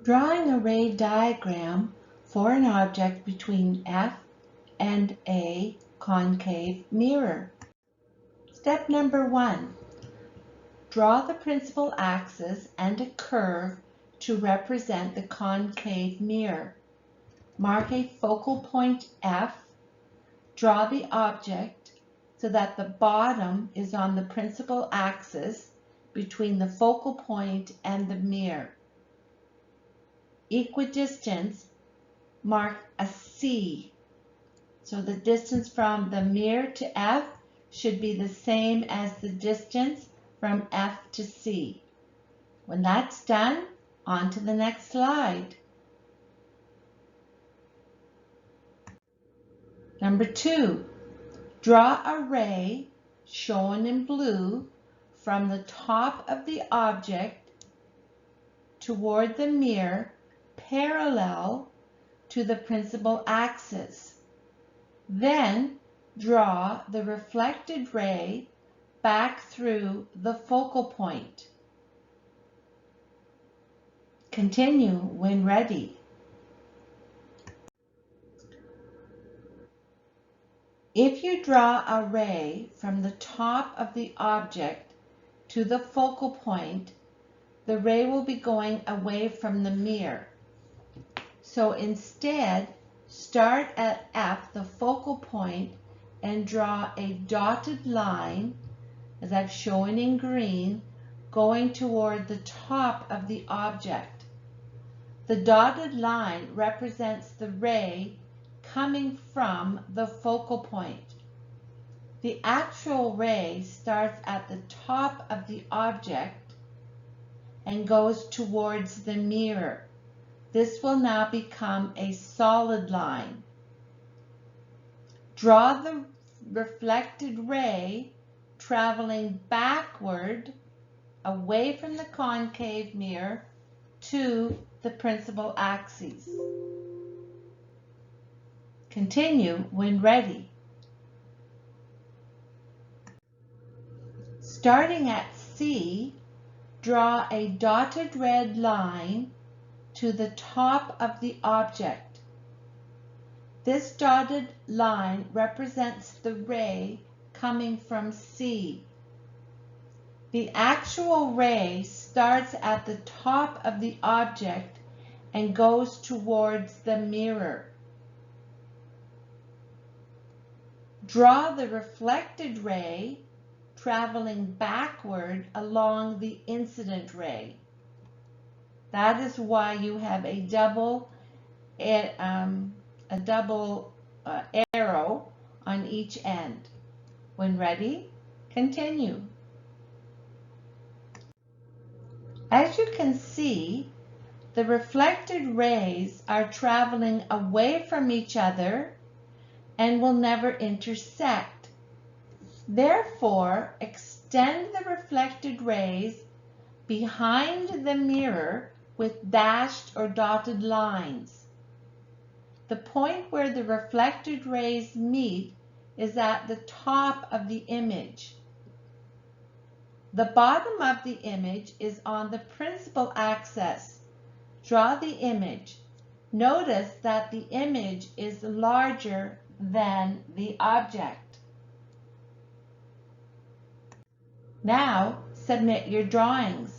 Drawing a ray diagram for an object between F and a concave mirror. Step number 1. Draw the principal axis and a curve to represent the concave mirror. Mark a focal point F. Draw the object so that the bottom is on the principal axis between the focal point and the mirror. Equidistance, mark a C. So the distance from the mirror to F should be the same as the distance from F to C. When that's done, on to the next slide. Number 2, draw a ray, shown in blue, from the top of the object toward the mirror parallel to the principal axis. Then draw the reflected ray back through the focal point. Continue when ready. If you draw a ray from the top of the object to the focal point, the ray will be going away from the mirror. So instead, start at F, the focal point, and draw a dotted line, as I've shown in green, going toward the top of the object. The dotted line represents the ray coming from the focal point. The actual ray starts at the top of the object and goes towards the mirror. This will now become a solid line. Draw the reflected ray traveling backward away from the concave mirror to the principal axis. Continue when ready. Starting at C, draw a dotted red line to the top of the object. This dotted line represents the ray coming from C. The actual ray starts at the top of the object and goes towards the mirror. Draw the reflected ray traveling backward along the incident ray. That is why you have a double arrow on each end. When ready, continue. As you can see, the reflected rays are traveling away from each other and will never intersect. Therefore, extend the reflected rays behind the mirror with dashed or dotted lines. The point where the reflected rays meet is at the top of the image. The bottom of the image is on the principal axis. Draw the image. Notice that the image is larger than the object. Now, submit your drawings.